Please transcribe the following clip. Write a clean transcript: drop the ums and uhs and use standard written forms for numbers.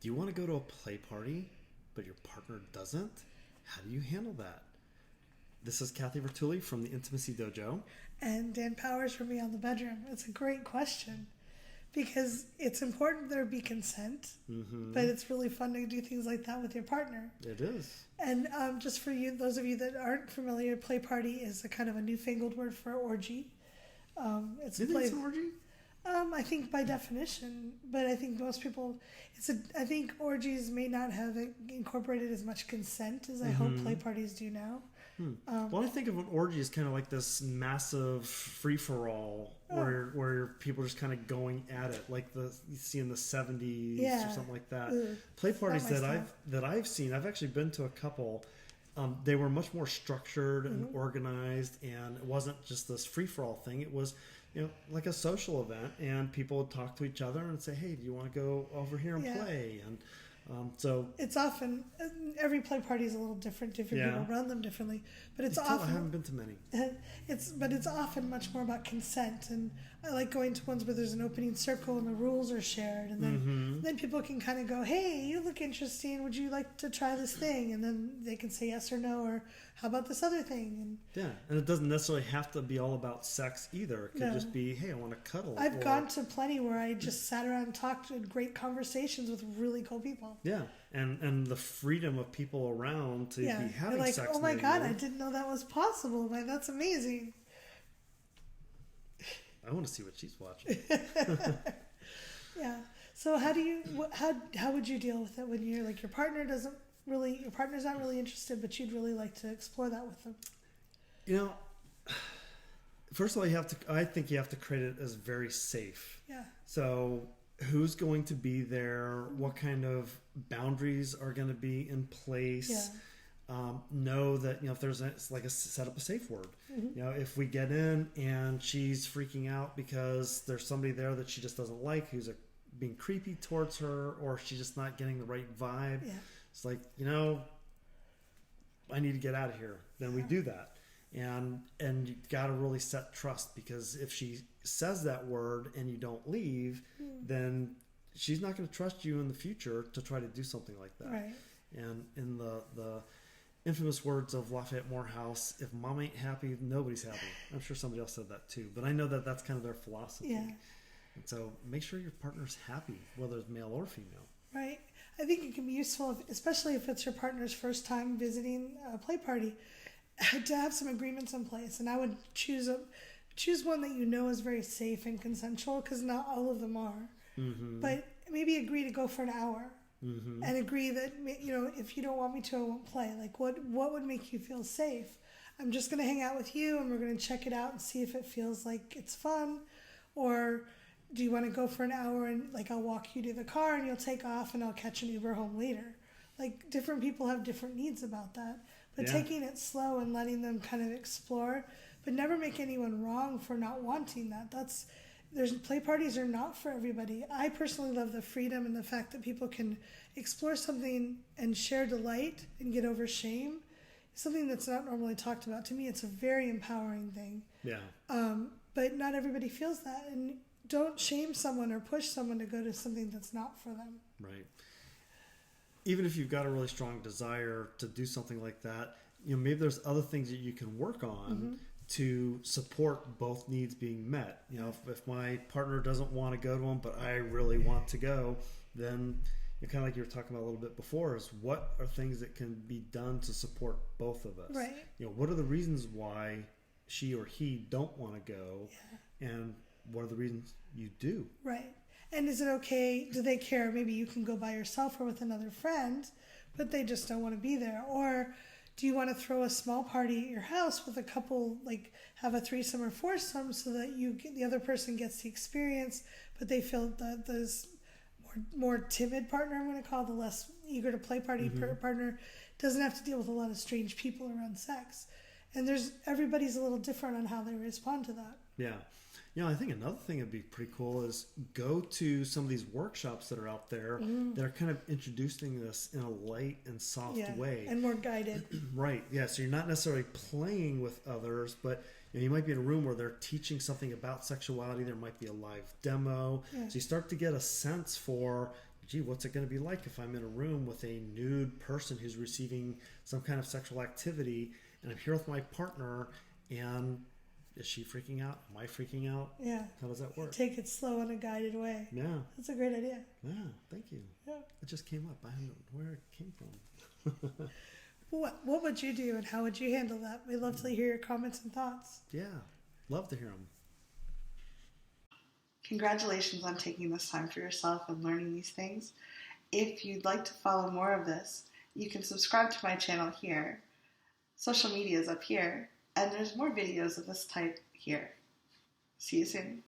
Do you want to go to a play party, but your partner doesn't? How do you handle that? This is Cathy Vertulli from the Intimacy Dojo. And Dan Powers from Beyond the Bedroom. It's a great question because it's important there be consent, but it's really fun to do things like that with your partner. It is. And just for you, those of you that aren't familiar, play party is a kind of a newfangled word for orgy. It's do you think it's an orgy? I think by definition, but I think most people, I think orgies may not have incorporated as much consent as I hope play parties do now. Well, I think of an orgy as kind of like this massive free-for-all where people are just kind of going at it, like you see in the 70s or something like that. Play parties that I've seen, I've actually been to a couple. They were much more structured and organized, and it wasn't just this free-for-all thing. It was, like a social event, and people would talk to each other and say, "Hey, do you want to go over here and play?" And so it's often every play party is a little different. Different people run them differently, but it's often I haven't been to many. It's often much more about consent, and I like going to ones where there's an opening circle and the rules are shared, and then people can kind of go, "Hey, you look interesting. Would you like to try this thing?" And then they can say yes or no, or how about this other thing? And it doesn't necessarily have to be all about sex either. It could just be, "Hey, I want to cuddle." I've gone to plenty where I just sat around and talked and great conversations with really cool people. Yeah, and the freedom of people around to be having like, sex. Oh my God, I didn't know that was possible. Like, that's amazing. I want to see what she's watching. Yeah. So how would you deal with it when you're like your partner's not really interested, but you'd really like to explore that with them? First of all, I think you have to create it as very safe. Yeah. So who's going to be there? What kind of boundaries are going to be in place? Yeah. Know that if there's set up a safe word. If we get in and she's freaking out because there's somebody there that she just doesn't like, who's being creepy towards her, or she's just not getting the right vibe. Yeah. It's like, I need to get out of here. Then we do that. And you got to really set trust, because if she says that word and you don't leave, then she's not going to trust you in the future to try to do something like that. Right. And in the infamous words of Lafayette Morehouse, if mom ain't happy, nobody's happy. I'm sure somebody else said that too, but I know that that's kind of their philosophy. Yeah. And so make sure your partner's happy, whether it's male or female. Right. I think it can be useful, especially if it's your partner's first time visiting a play party, to have some agreements in place. And I would choose one that is very safe and consensual, because not all of them are. But maybe agree to go for an hour. And agree that, if you don't want me to, I won't play. Like, what would make you feel safe? I'm just going to hang out with you, and we're going to check it out and see if it feels like it's fun. Or do you want to go for an hour and, I'll walk you to the car and you'll take off and I'll catch an Uber home later. Like, different people have different needs about that. But taking it slow and letting them kind of explore, but never make anyone wrong for not wanting that. Play parties are not for everybody. I personally love the freedom and the fact that people can explore something and share delight and get over shame. Something that's not normally talked about. To me, it's a very empowering thing. Yeah. But not everybody feels that. And don't shame someone or push someone to go to something that's not for them. Right. Even if you've got a really strong desire to do something like that, maybe there's other things that you can work on to support both needs being met. If my partner doesn't want to go to them, but I really want to go, then kind of like you were talking about a little bit before, is what are things that can be done to support both of us? Right. What are the reasons why she or he don't want to go, and what are the reasons you do? Right. And is it okay? Do they care? Maybe you can go by yourself or with another friend, but they just don't want to be there. Or do you want to throw a small party at your house with a couple, have a threesome or foursome, so that the other person gets the experience, but they feel that this more timid partner, I'm going to call the less eager to play party partner, doesn't have to deal with a lot of strange people around sex. And everybody's a little different on how they respond to that. Yeah. I think another thing that'd be pretty cool is go to some of these workshops that are out there that are kind of introducing this in a light and soft way. And more guided. Right. Yeah. So you're not necessarily playing with others, but you might be in a room where they're teaching something about sexuality. There might be a live demo. Yeah. So you start to get a sense for, gee, what's it going to be like if I'm in a room with a nude person who's receiving some kind of sexual activity, and I'm here with my partner, and is she freaking out? Am I freaking out? Yeah. How does that work? Take it slow in a guided way. Yeah. That's a great idea. Yeah, thank you. Yeah. It just came up. I don't know where it came from. What would you do, and how would you handle that? We'd love to hear your comments and thoughts. Yeah, love to hear them. Congratulations on taking this time for yourself and learning these things. If you'd like to follow more of this, you can subscribe to my channel here. Social media is up here, and there's more videos of this type here. See you soon.